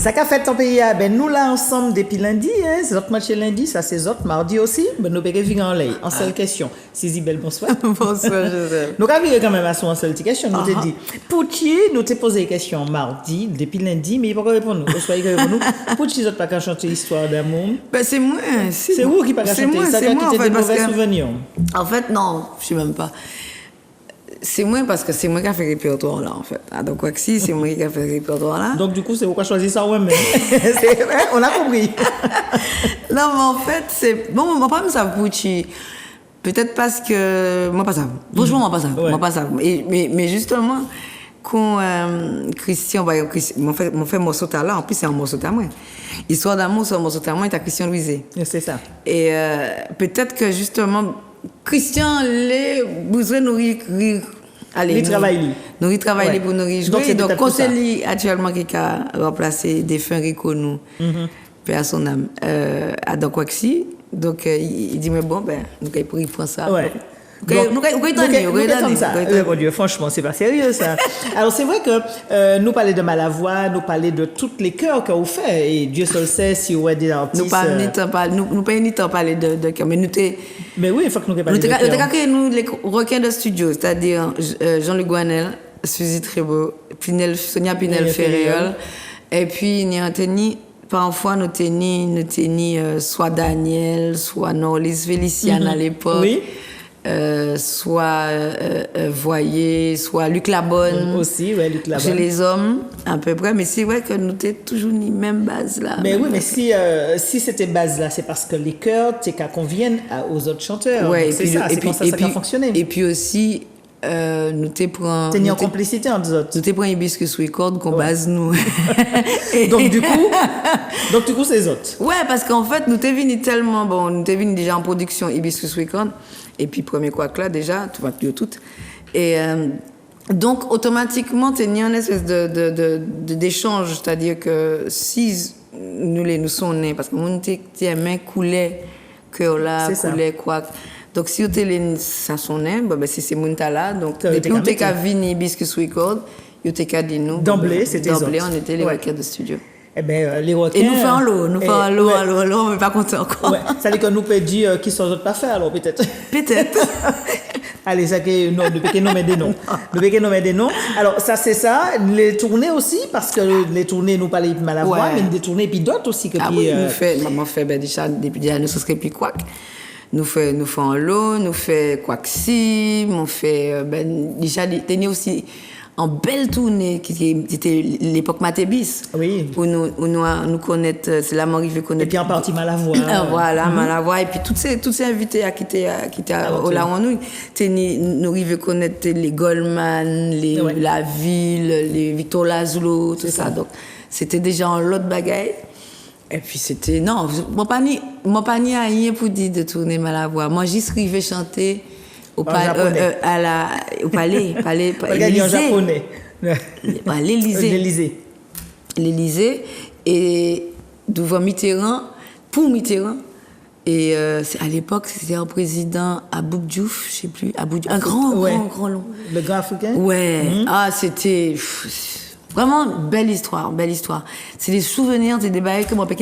Ça qu'a fait ton pays, ben nous là ensemble depuis lundi, hein, c'est autres match lundi, ça c'est autres mardi aussi, ben nous pouvons venir en l'air. En seule question. Sisibel, bonsoir. Bonsoir, Joseph. Nous avons quand même à son seule question, nous t'ai dit, Poutier, nous t'ai posé des questions mardi, depuis lundi, mais il ne peut pas répondre. Vous soyez répondre nous. Poutier, vous pas qu'à chanter l'histoire d'amour. Ben c'est moi. C'est vous qui pas qu'à chanter, ça qui était des mauvais souvenirs. En fait, non, je sais même pas. C'est moi parce que c'est moi qui a fait le répertoire là en fait. Ah, donc quoi que si, c'est moi qui a fait le répertoire là. Donc du coup, c'est vous qui avez choisi ça ouais-même. On a compris. Non, mais en fait, c'est bon, mon papa me savent Poutier. Peut-être parce que moi pas ça. Franchement, moi pas ça. Ouais. Moi pas ça. Mais justement quand Christian m'ont fait morceau là, en plus c'est un morceau à moi. Histoire d'amour sur un morceau à moi, c'est Christian Louisé. C'est ça. Et peut-être que justement Christian les besoin nourrir allez, nous travaille pour nous jouer. Donc quand c'est lui actuellement qui a remplacé des fins reconnus paix à son âme à donc quoi que si. Donc il dit mais bon ben nous il prend ça. Ouais. Mon Dieu, franchement, c'est pas sérieux ça. Alors c'est vrai que nous parler de Malavoie, nous parler de tous les chœurs qu'on fait et Dieu seul sait si on est des artistes. Nous pas ni temps parler de cœur, mais nous t'es. Mais oui, il faut que nous parlions de cœur. Nous les requins de studio, c'est-à-dire Jean-Luc Guanel, Suzy Trébeau, Sonia Pinel-Ferréol, et puis il y a parfois nous tenons soit Daniel, soit Norlis Féliciane à l'époque. Oui. Soit Voyer, soit Luc Labonne. Aussi, ouais, Luc Labonne. Chez les hommes, à peu près. Mais c'est vrai que nous t'es toujours ni même base là. Mais oui, mais si c'était base là, c'est parce que les chœurs, c'est qu'à conviennent aux autres chanteurs. Ouais, c'est ça, c'est comme ça que ça a fonctionné. Et puis aussi, nous t'es pris t'es en complicité entre autres. Nous t'es pris Hibiscus Record qu'on base nous. donc du coup, c'est les autres. Ouais, parce qu'en fait, nous t'es venu tellement bon, nous t'es venu déjà en production Hibiscus Record. Et puis, premier quoi que là, déjà, tout va plus tout. Et donc, automatiquement, tu as une espèce d'échange. C'est-à-dire que si nous sommes nés, parce que nous main coulait, cœur là, coulait quoi. Donc, si tu es ça son nés, ben, si c'est mon là. Donc, depuis que tu es venu Hibiscus Record, tu es dit nous. D'emblée, c'était D'emblée, on était les requins de studio. Eh ben, les requins. Et nous faisons l'eau, on n'est pas content encore. Ouais. Ça veut dire que nous pouvons dire qui sont autres pas faire, alors peut-être. Peut-être. Allez, ça que non, nous pouvons nommer des noms. Nous pouvons nommer des noms. Alors, ça, c'est ça. Les tournées aussi, parce que les tournées, nous parlons de Malavoie, mais des tournées, puis d'autres aussi. Que oui, maman fait, ben, déjà, depuis des années, ce serait plus quoi. Nous faisons l'eau, nous faisons quoi que si, nous faisons, ben, déjà, tenir aussi. En belle tournée qui était l'époque Matébis. Oui. Où nous connaître, c'est là m'arrive connaître. Et puis en partie Malavoie. Voilà, Malavoie. Et puis toutes ces invités qui étaient au Larouanouille, nous arrivons connaître les Goldman, la ville, les Victor Laszlo, tout ça. Donc c'était déjà en l'autre bagaille. Et puis c'était non, moi pas ni rien pour dire de tourner Malavoie. Moi juste arrivé chanter. Au palais, en japonais. L'Élysée et devant Mitterrand, pour Mitterrand. Et à l'époque, c'était un président Abou Diouf, je sais plus, un grand long. Le grand africain. Ouais. C'était vraiment belle histoire. C'est des souvenirs, c'est des bails que moi je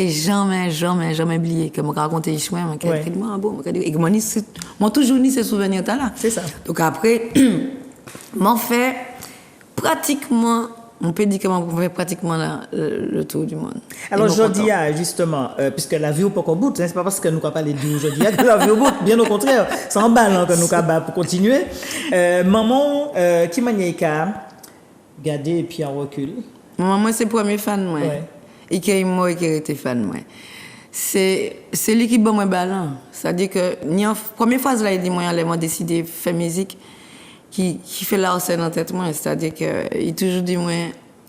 jamais oublié, que moi raconté chemin, et moi toujours ni ces souvenirs là. C'est ça. Donc après m'en fait pratiquement on peut dire que on fait pratiquement le tour du monde. Alors aujourd'hui justement puisque la vie au pas au bout, c'est pas parce que nous pas parler d'aujourd'hui que la vie au bout, bien au contraire, c'est en balle que nous capable pour continuer. Maman qui maniaïka garder et puis en recul. Moi c'est premier fan moi. Ouais. Et qui était fan moi. C'est lui qui bon moi ballon. C'est-à-dire que première phase là il dit moi allez moi décider faire musique qui fait la scène en tête moi, c'est-à-dire que il toujours dit moi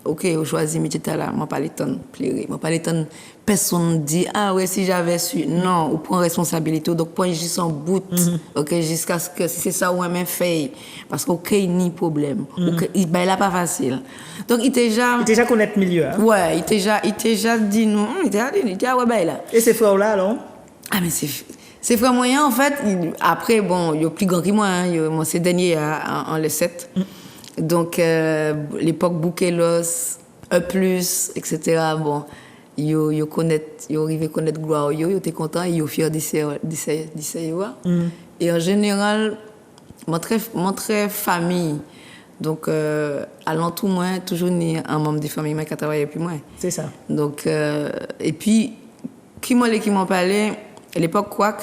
OK, on choisit métier là, moi pas le temps de pleurer, moi pas le temps personne dit ah ouais si j'avais su non, on prend responsabilité donc point juste en bout. OK, jusqu'à ce que si c'est ça ou même fait parce OK ni problème. OK, ben là pas facile. Donc il déjà connaître milieu. Hein? Ouais, il déjà dit non, il déjà ouais ben là. Et ces frères là alors? Ah mais c'est frère moyen en fait, après bon, il y a plus grand que moi moi c'est dernier en le 7. Donc l'époque Bouquelos, E+, etc. Bon, yo connaître, yo arrivé connaître gloire, yo étaient contents et yo fiers d'essayer. Et en général, mon très famille. Donc, à l'entour, moi, toujours ni un membre de famille qui a travaillé puis moi. C'est ça. Donc, et puis, qui m'ont parlé, à l'époque, quoi,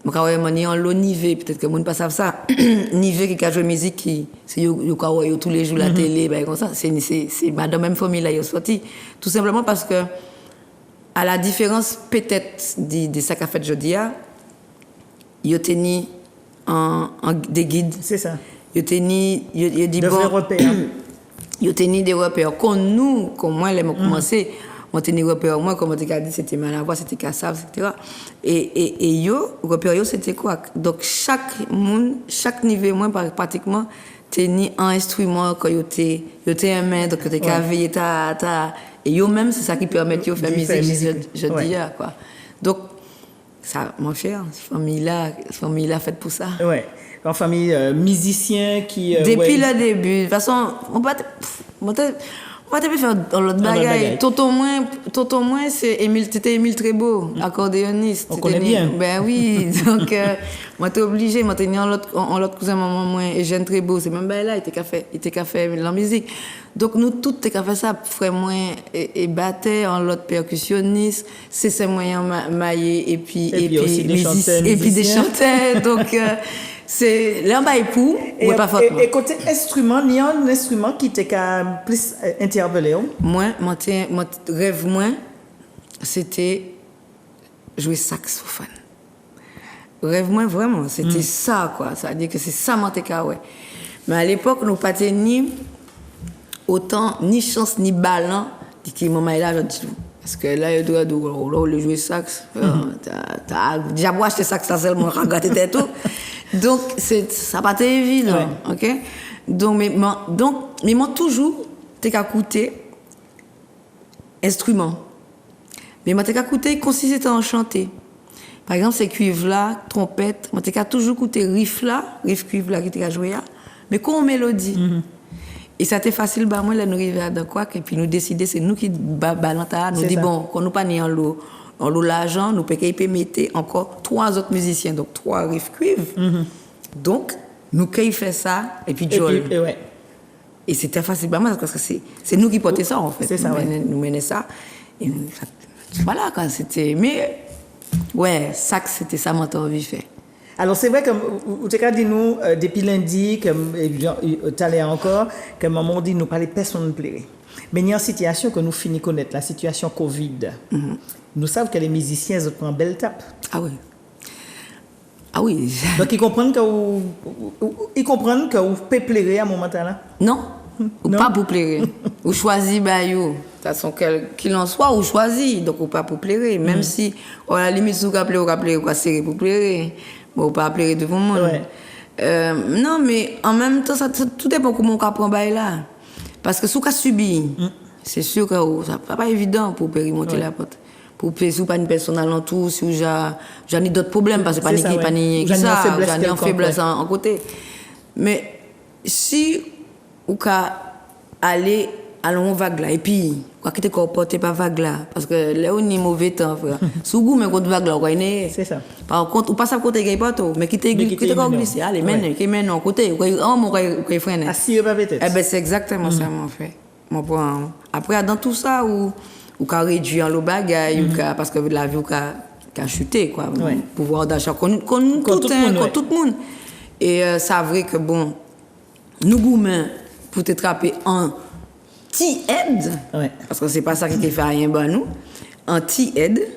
je suis en l'eau Nivé, peut-être que les gens ne savent pas ça. Nivé qui a joué musique, qui c'est tous les jours la télé, ben, comme ça. C'est dans la même famille là, ils sont sortis. Tout simplement parce que, à la différence peut-être de ça qu'a fait aujourd'hui, ils ont tenu des guides. C'est ça. Ils ont tenu de vrais repères. Ils ont tenu des repères. Comme nous, comme moi, les commencé. Moi, tenu repères, moi, comme on t'a dit, c'était Malavoie, c'était Kassav, etc. Et yo, repères, c'était quoi? Donc, chaque niveau, moi, pratiquement, tenu un instrument quand yo t'es un main, donc t'es qu'à veiller et yo même, c'est ça qui permet de faire musique, je dis, quoi. Donc, ça, mon cher, cette famille-là faite pour ça. Ouais. En famille musicien qui. Depuis le début, de toute façon, on va te faire dans l'autre bagaille. Tonton moins, c'était Émile Trébeau, accordéoniste. On connaît bien. Ben oui, donc moi t'es obligé, moi t'es en l'autre cousin maman moins et Jeanne Trébeau, c'est même là, il était qu'à faire la musique. Donc nous toutes t'es qu'à faire ça, frère moins et battait en l'autre percussionniste, c'est moyen maillé et puis des chanteurs. Donc c'est l'un époux, mais pas fortement. Et côté instrument, il y a un instrument qui t'est plus interpellé. Moi, mon rêve, c'était jouer saxophone. Rêve, vraiment, c'était ça, quoi. Ça veut dire que c'est ça, mon ouais. Mais à l'époque, nous pas ni autant, ni chance, ni ballon, qui m'a là, je dis tout. Parce que là, il doit le jouer sax. T'as déjà acheté sax, ça seulement, regarder tout. Donc, ça n'a pas été évident. Ouais. OK? Donc, mais moi, toujours, t'es qu'à écouter instrument. Mais moi, t'es qu'à écouter consiste en chanter. Par exemple, ces cuivres-là, trompette, moi, t'es qu'à toujours écouter riff cuivre-là qui t'es qu'à jouer là, mais qu'on mélodie. Et ça a été facile, bah, moi, là, nous arrivons à dans quoi, et puis nous décider, c'est nous qui balantons, nous dit bon, quand nous pas ni en l'eau l'argent, nous pouvons mettre encore 3 autres musiciens, donc 3 riff cuivre. Donc, nous qui fait ça, et puis Joel. Et c'était facile, bah, moi, parce que c'est nous qui portions ça, en fait. C'est ça, nous menons ça. Et voilà, quand c'était. Mais, ouais, ça, c'était ça, mon envie de faire. Alors, c'est vrai que tu as dit nous, depuis lundi, que tu allais encore, que maman dit nous parler personne ne plairait. Mais il y a une situation que nous finissons de connaître, la situation Covid. Nous savons que les musiciens ils prennent belle tape. Ah oui. Ah oui. Donc, ils comprennent que vous pouvez plaire à un moment là? Non. Ou pas pour plaire. Ou choisir, de toute façon, qu'il en soit, ou choisir. Donc, ou pas pour plaire. Même si, à la limite, si vous appelez, ou quoi, c'est pour plaire. Bon, pas plaire devant le monde. Ouais. Non, mais en même temps, tout dépend comment on prend là. Parce que si on subit, c'est sûr que ça n'est pas évident pour remonter la porte. Pour si vous pas une personne alentour, si j'en ai d'autres problèmes, parce que j'en ai en faiblesse en côté. Mais si vous allez à l'on vague là, et puis, vous quittez qu'on porte pas vague là, parce que là, on est mauvais temps, frère. Si vous avez une vague là, vous voyez. C'est ça. Par contre, vous passez à côté de pas mais quittez qu'on glisse. Allez, maintenant, côté, vous freinez. Assis, pas peut-être. Eh bien, c'est exactement ça, mon frère. Après, dans tout ça, vous réduire le bagage, parce que la vie a chuté, quoi. Pouvoir d'achat, contre tout le monde. Et c'est vrai que, bon, nous, gourmets, pour te trapper en T-aide, parce que c'est pas ça qui fait rien bon nous, en T-aide,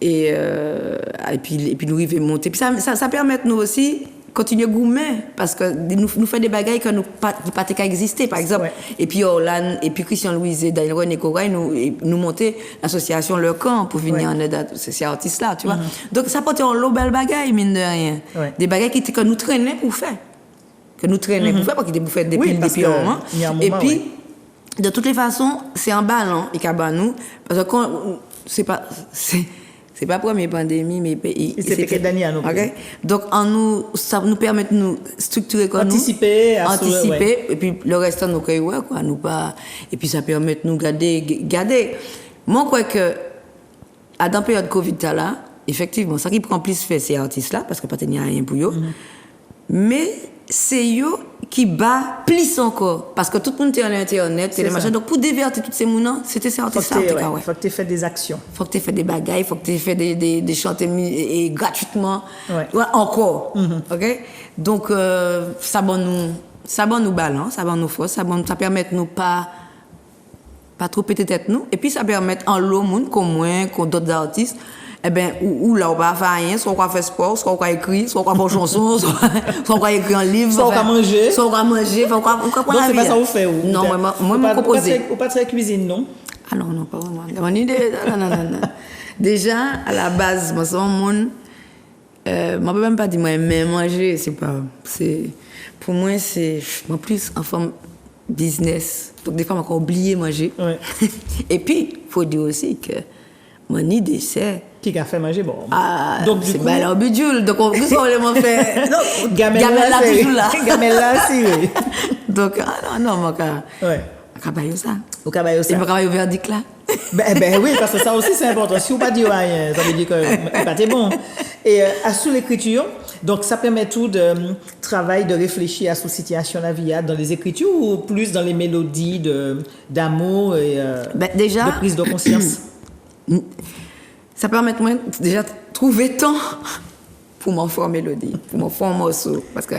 et puis nous arrivons à monter. Puis ça permet nous aussi continuer à gourmet, parce que nous fait des bagailles qui n'ont pas existé, par exemple. Et puis Christian Louise et Daniel René Corail nous monter l'association Le Camp pour venir en aide à ces artistes-là, tu vois. Donc ça porte en lot belle bagaille, mine de rien. Des bagailles que nous traînons pour faire. Parce qu'ils étaient pour faire depuis un moment. Et puis, de toutes les façons, c'est un ballon, et qu'à nous, parce que c'est pas la première pandémie, mais c'est quelques années à nous. Donc, ça nous permet de nous structurer comme anticiper, et puis le reste, nous quoi, nous pas, et puis ça permet de nous garder. Moi, je crois que, à dans la période Covid, là, effectivement, ça qui prend plus fait ces artistes-là, parce que pas n'y a rien pour eux. Mais c'est eux qui bat plus encore. Parce que tout le monde était à l'internet, c'est les machins. Donc pour divertir tous ces gens, c'était ces artistes-là. Faut que tu fasses des actions. Faut que tu fasses des bagailles, faut que tu fasses des chanter et gratuitement. Ouais, encore. OK? Donc ça nous balance, ça nous force, ça permet de nous pas trop péter tête nous. Et puis ça permet en l'eau monde comme moi, comme d'autres artistes. Eh bien, ou là, on va faire rien, soit on va faire sport, soit on va écrire, soit on va faire chanson, soit on va écrire un livre, soit on va manger. Soit on va manger, on va donc, c'est pas ça vous fait, ou? Non, moi, je propose. Ou pas très cuisine, non? Ah non, pas vraiment. Mon idée, non. Déjà, à la base, moi, c'est un monde, je ne peux même pas dire, moi, mais manger, pour moi, c'est plus en forme business. Donc, des fois, je encore oublié manger. Ouais. Et puis, il faut dire aussi que mon idée, c'est. Qui a fait manger bon. Ah, donc du c'est coup, pas bidule. Donc on peut faire. Non, Gamella toujours là. Gamella si oui. Donc non, moi ouais. Cabayo ça. Au cabayo ça. Et pas au verdict là. Ben oui, parce que ça aussi c'est important. Si vous pas dire rien, ça veut dire que pas t'es bon. Et à sous l'écriture, donc ça permet tout de travail de réfléchir à sous situation la vie dans les écritures ou plus dans les mélodies d'amour et déjà, de prise de conscience. Ça permet de moi déjà trouver temps pour m'en faire mélodie, pour m'en faire un morceau. Parce que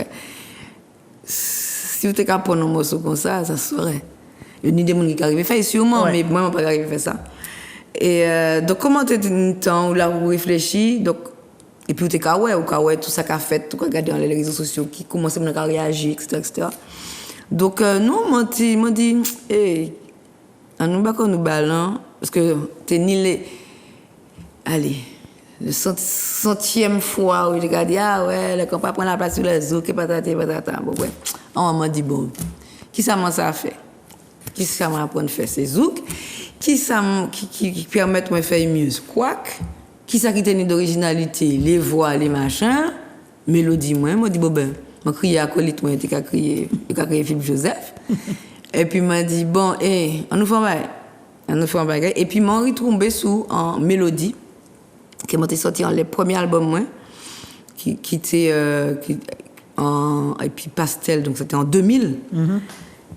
si vous êtes capable de prendre un morceau comme ça serait. Il y a des gens qui arrivent à faire, sûrement, mais moi, je ne peux pas arriver à faire ça. Et donc, comment tu as un temps où là, vous réfléchissez, donc, et puis vous êtes ouais, tout ça qu'a fait, tout regarder dans les réseaux sociaux, qui commence à réagir, etc. Donc, nous, on dit, hey, on nous ballons, parce que tu es ni les. Allez, le centième fois où il regarde, ah ouais, le compas prend la place sur les autres, patata. Bon, ouais. On m'a dit, bon, qui ça m'a ça fait? Qui ça m'a appris à faire ces zouk? Qui permet de me faire mieux? Quack? Qui ça qui tenait d'originalité? Les voix, les machins, mélodie, moi dit, bon ben, je crié à Colite, moi, il a crié Philippe Joseph. Et puis, il m'a dit, bon, on nous fait un bagage. Et puis, m'a retombé sous en mélodie, qui m'a sorti en les premiers albums, moi, qui était et puis Pastel, donc c'était en 2000.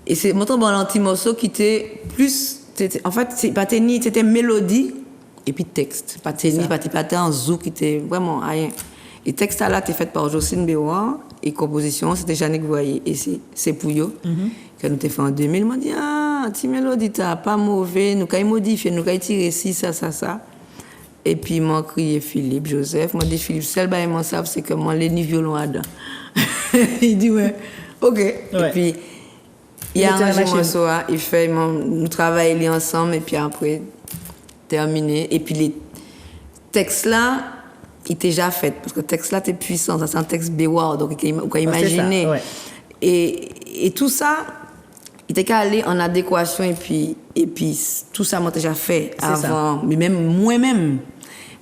Et c'est mon petit morceau qui était plus. En fait, c'était mélodie et puis texte. Pas en zouk, qui était vraiment rien. Et texte là, était fait par Jocelyne Béouard et composition, c'était Jannick Voyer. Et c'est Pouyo, que nous avons fait en 2000. Il m'a dit, petite mélodie, t'as pas mauvais, nous avons modifié, nous avons tiré ci, ça. Et puis, il m'a crié Philippe Joseph. Il m'a dit, Philippe, seul bail, moi, savent, c'est que moi, les ni violon là-dedans. Il dit, ouais, ok. Ouais. Et puis, il a arrangé mon soir, nous travaillons ensemble, et puis après, terminé. Et puis, les textes là, ils étaient déjà faits, parce que le texte là, c'est puissant, ça c'est un texte Béouard, donc on peut imaginer. Ouais. Et tout ça, il était qu'à aller en adéquation, et puis tout ça, moi, déjà fait avant, mais même moi-même.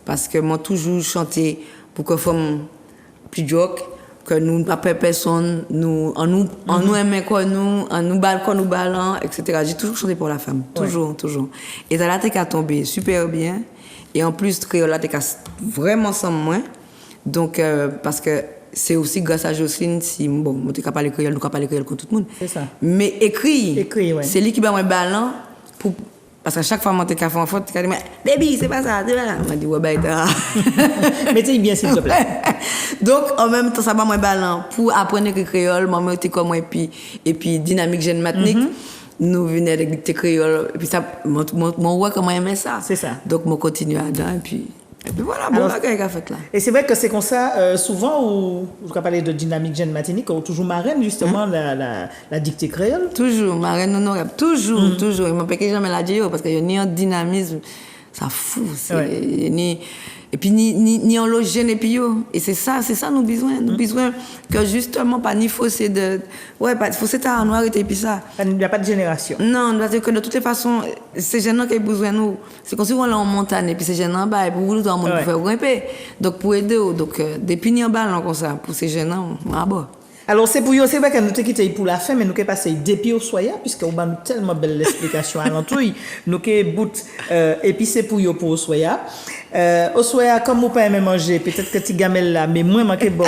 Parce que moi, toujours chanté pour que femme plus joke, que nous pas personne, nous aimons quoi nous ballons, etc. J'ai toujours chanté pour la femme, toujours. Et ça là t'es qu'à tomber super bien. Et en plus créole là t'es qu'à vraiment sans moi. Donc parce que c'est aussi grâce à Jocelyne si bon, moi t'es capable de créole, nous capable de créole comme tout le monde. C'est ça. Mais écrit ouais. C'est lui qui va moi ballon pour. Parce qu'à chaque fois, moi, je suis en faute, je dis, baby, c'est pas ça, c'est pas ça. Je dis, ouais, bah, mettez bien, s'il te plaît. Donc, en même temps, ça va moins ballon. Pour apprendre le créole, moi, j'étais comme moi, et puis dynamique jeune matinique, nous venons avec le créole. Et puis, ça, mon roi, comment aimait ça. C'est ça. Donc, moi, continue là-dedans, et puis voilà, bon, là, qu'est-ce qu'il a fait là. Et c'est vrai que c'est comme ça, souvent, où je vais parler de dynamique jeune matinique, où toujours marraine, justement, la dictée créole. Toujours, marraine honorable, toujours. Il m'a pas jamais la dire, parce qu'il y a ni un dynamisme, ça fout. Et puis, ni en logène, et puis, et c'est ça, nous besoin. Nous besoin que justement, pas ni fausser de. Ouais, pas fausser ta noir, et puis ça. Il n'y a pas de génération. Non, parce que de toutes les façons, c'est gênant qui a besoin de nous. C'est comme si on est en montagne, et puis c'est gênant en bas, et pour vous, pour faire grimper. Donc, pour aider, donc, depuis ni en bas, comme ça, pour ces gênants, ah bon. Alors, c'est pour eux, c'est vrai que nous t'ai quitté pour la fin, mais nous qu'est passé depuis au soya, puisque on a nous tellement belle explication à l'entour, nous qu'est bout, épicé pour eux pour au soya. Au soya, comme vous pas aimé manger, peut-être que tu gamelles là, mais moi, manqué bon.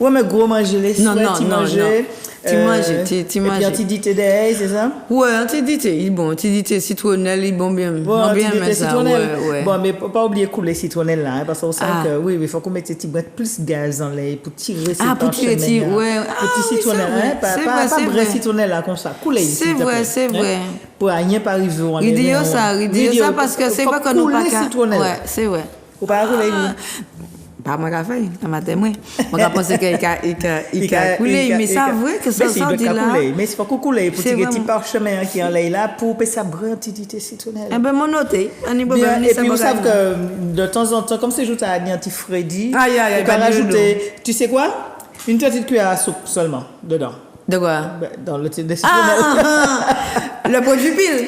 Ouais, mais gros manger les Non, souhaits, non, tu non, manges. non. Tu manges, tu Et puis, manges. antidité d'ail, c'est ça? Ouais, antidité, il bon, antidité citronnelle, il bon bien. Bon, Non, bien, antidité mais ça, citronnelle. ouais, ouais. Bon, mais pas oublier couler citronnelle là, hein, parce qu'on sait Ah. que, oui, il faut qu'on mette petit plus gaz dans les, pour tirer ces Ah, pour tirer, parchemins, là. ouais. Ah, Petit oui, citronnelle, c'est vrai, hein, pas c'est pas vrai, c'est vrai vrai. citronnelle là, comme ça. Couler, C'est s'il te vrai, plaît, c'est hein. vrai. Pour rien pas arriver en Il dit ça, parce que c'est vrai que nous pas qu'à- citronnelle. Ouais, c'est vrai. Ou pas couler, Pas moi qui fait, dans ma témoin. Moi qui pense qu'il a coulé, mais ça vrai que ça ça dit doit là. couler, mais c'est pas qu'on couler pour C'est tirer petit vraiment- parchemin qui en là pour ça brun antidité citronnelle. Eh ben, mon noté. On y va Bien, venir, et ça puis va vous savez gagner. que de temps en temps, comme c'est juste à anti-Freddy, Aïe, aïe, aïe, vous pouvez pas de rajouter, tu sais quoi? Une petite cuillère à soupe seulement dedans. De quoi? Ben, dans le titre de Ah, citronnelle. le produit pile.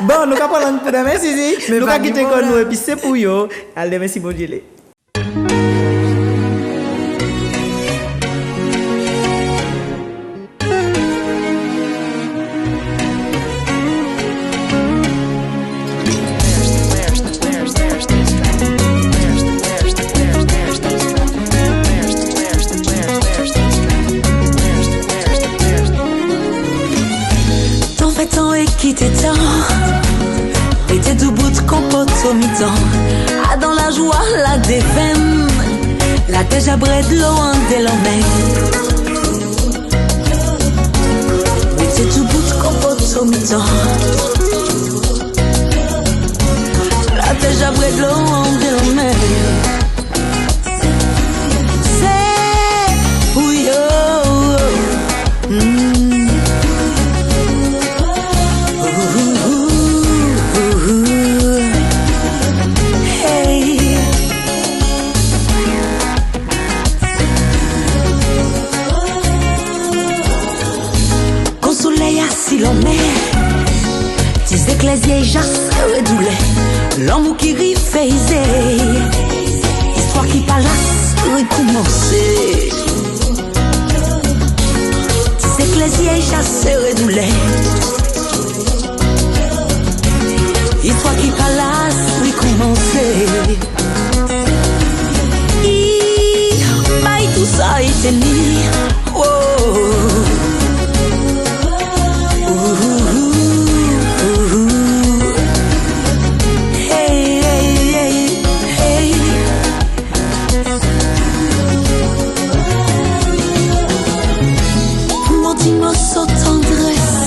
Bon, nous allons prendre pour demain, si. Mais Nous pas allons quitter du comme bon, nous là. et puis c'est pour vous. Allez, merci, bon Dieu. Ton fait temps et quitté temps. Et t'es tout bout de compote au mi-temps. Ah, dans la joie, la défème. La déjà bré de l'eau en délomé. Et t'es tout bout de compote au mi-temps. La déjà bré de l'eau en délomé. C'est pour yo. Hey. Qu'au soleil assis l'on est, tes ecclésiés jassent redoulés, l'homme qui rit faisé, histoire qui palace recommencer. Tes ecclésiés jassent redoulés, histoire qui palace recommencer. Maï tout ça était ni. Oh. Hey, hey, hey, hey. Mon petit morceau de tendresse,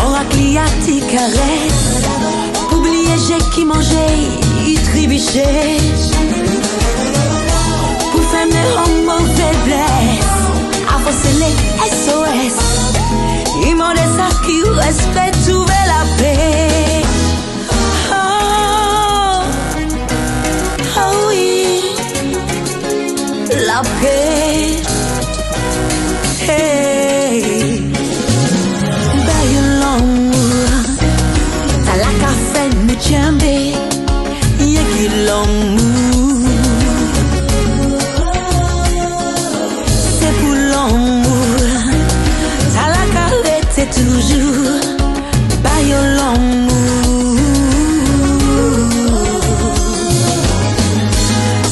on raclie à tes caresses. Oubliez j'ai qui mangeait, il trébuchait. Pour faire mes hommes faiblesse, avancer les SOS. Ils m'ont des sacs qui respectent, trouver la paix. Oh, oh oui, la paix. Hey, baille l'amour, t'as la café me tchambé, y'a qui l'amour. C'est pour l'amour, t'as la carrette, c'est toujours, baille l'amour.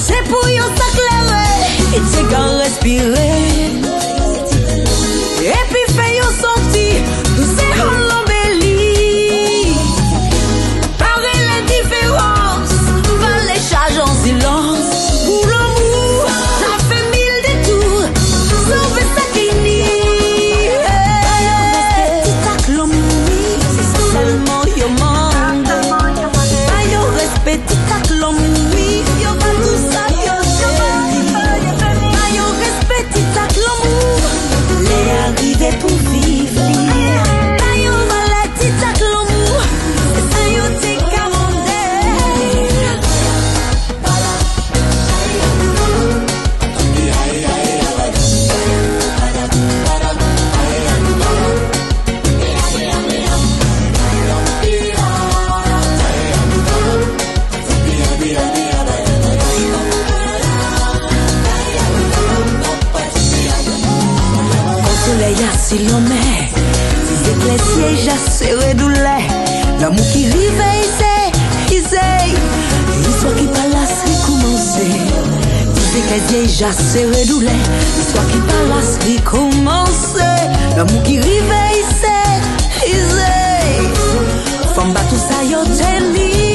C'est pour yon s'éclairer, et c'est qu'en respirer. Et puis fait yon sorti, c'est en l'embellie. Parer l'indifférence, va les charges en silence. Pour l'amour, ça fait 1000 détours, sauver ça qui nie. Petit tac l'amour. qui réveille, c'est l'histoire qui palace qui commence. Disait qu'elle déjà s'est redoulée, l'histoire qui palace qui commence. L'amour qui réveille, c'est femme bat tout ça, yo t'es libre.